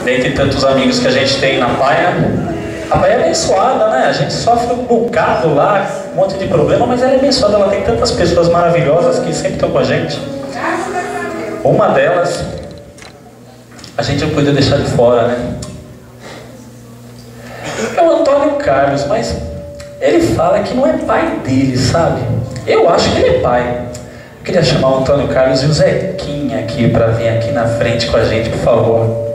dentre tantos amigos que a gente tem na Paia, a Paia é abençoada, né? A gente sofre um bocado lá, um monte de problema, mas ela é abençoada, ela tem tantas pessoas maravilhosas que sempre estão com a gente. Uma delas, a gente não podia deixar de fora, né? É o Antônio Carlos, mas ele fala que não é pai dele, sabe? Eu acho que ele é pai. Eu queria chamar o Antônio Carlos e o Zequinha aqui para vir aqui na frente com a gente, por favor.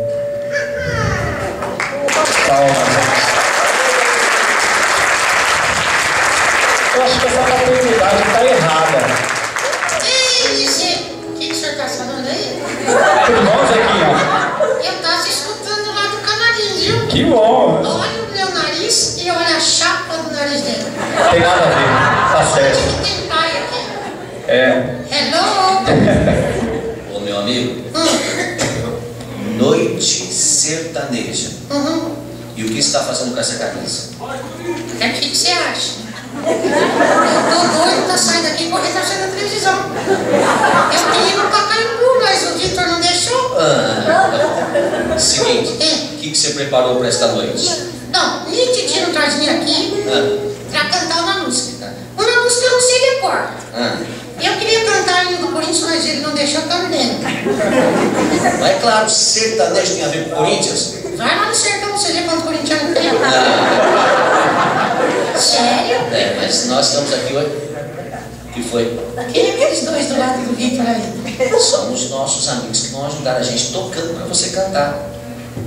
Palmas. Eu acho que essa paternidade está errada. Ei, Zé, o que o senhor está falando aí? Por nós aqui, Eu estava escutando lá do camarim, viu? que bom. Olha o meu nariz e olha a chapa do nariz dele. Tem nada a ver, tá certo. Onde que tem pai aqui? É. Hello? Ô meu amigo, noite sertaneja. E o que você está fazendo com essa camisa? O que você acha? O doido tá saindo aqui correndo atrás da televisão. Eu queria ir pra Caimbu, mas o Vitor não deixou. Seguinte, o que você preparou para esta noite? Não, me titiram um trazinho aqui pra cantar uma música. Uma música eu não sei decor. Eu queria cantar hino do Corinthians, mas ele não deixou também. Mas é claro, sertanejo tem a ver com Corinthians. Vai lá no sertão, você vê quanto corintiano tem. Sério? É, mas nós estamos aqui hoje. O que foi? Quem é aqueles dois do lado do Vitor aí? São os nossos amigos que vão ajudar a gente tocando para você cantar.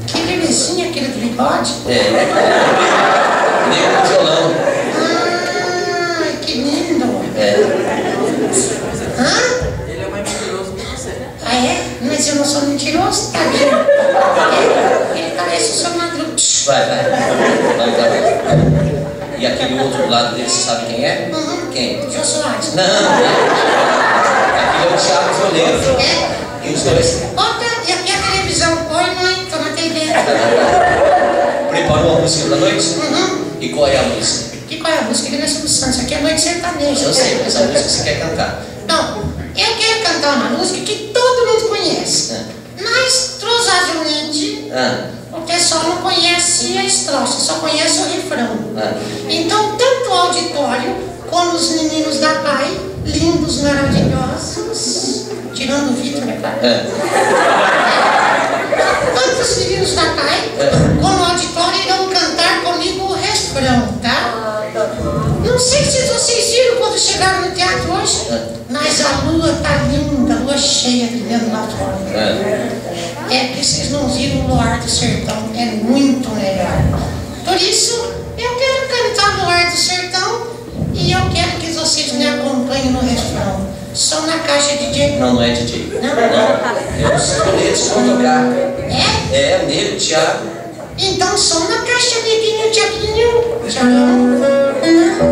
Que belezinha aquele do bigode. Nem com violão. Ai, que lindo. Hã? Ele é mais mentiroso que você. Ah, é? Mas eu não sou mentiroso, tadinho. Ele parece o seu Madruga. Vai. E aquele outro do lado dele, você sabe quem é? Quem? Jô Soares. Não. Aquele é o Thiago Violeiro. E os dois. Opa, e aqui a televisão. Oi, mãe, tô na TV. Preparou a música da noite? E qual é a música? Que qual é a música? Ele não é Silvio Santos, aqui é Noite Sertaneja. Eu sei, mas a música que você quer cantar. Não, eu quero cantar uma música que todo mundo conhece. Mas, provavelmente, o pessoal não conhece a estrofe, só conhece o refrão. Então, tanto o auditório como os meninos da PAI, lindos, maravilhosos, tirando o Vitor, é claro. Tanto os meninos da PAI como o auditório irão cantar comigo o refrão, tá? Não sei se vocês viram quando chegaram no teatro hoje, mas a lua tá linda, lua cheia brilhando lá fora. É que vocês não viram o luar do sertão, é muito melhor. Por isso, eu quero cantar no luar do sertão e eu quero que vocês me acompanhem no refrão. Só na caixa DJ. Não é DJ. Não? É os coletes que vão tocar. É, o Nego, o Thiago. Então, só na caixa, neguinho, Thiaguinho. Tchau. Tchau.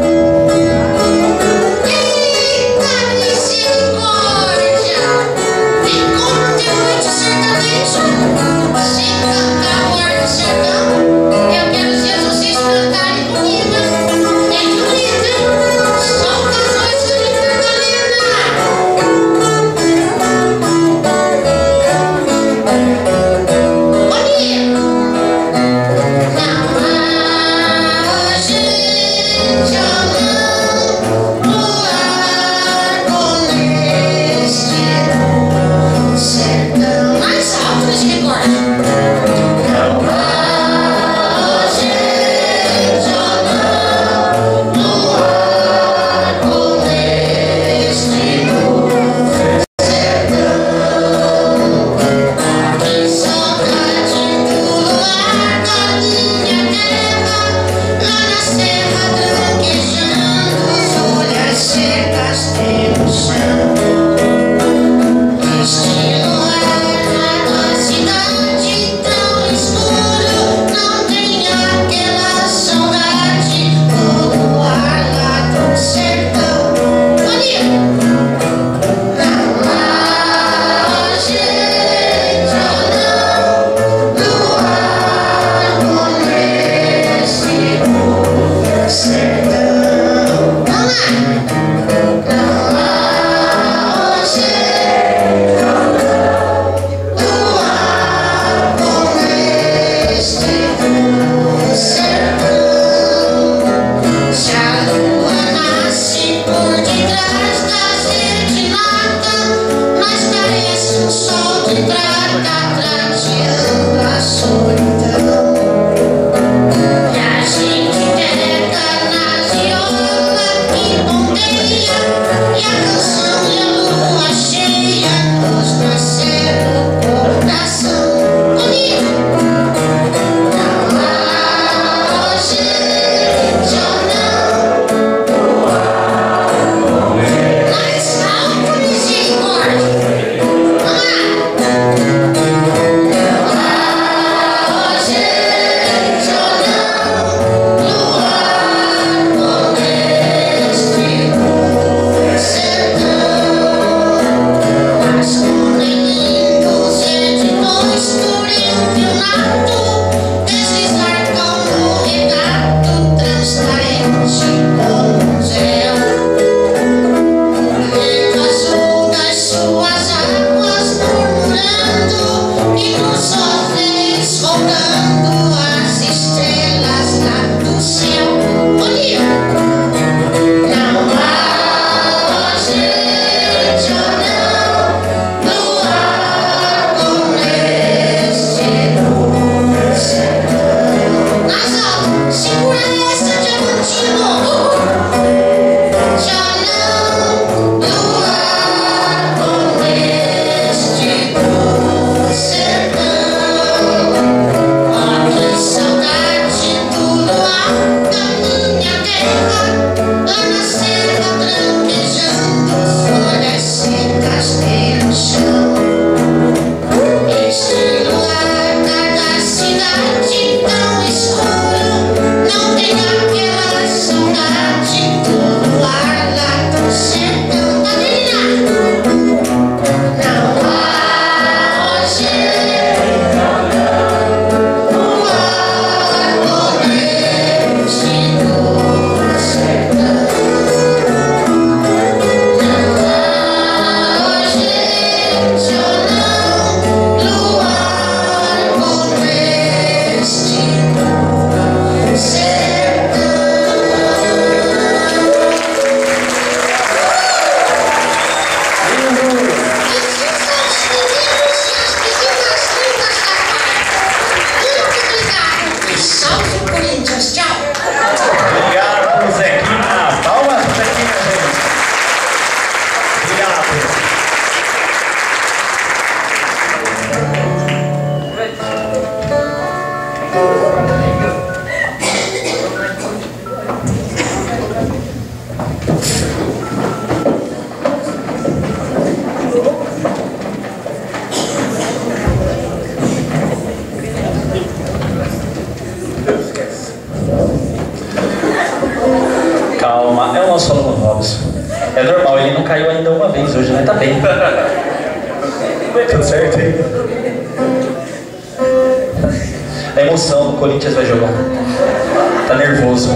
nervoso. É normal, ele não caiu ainda uma vez hoje, né? Tá bem. Tudo certo aí? A emoção, o Corinthians vai jogar. Tá nervoso.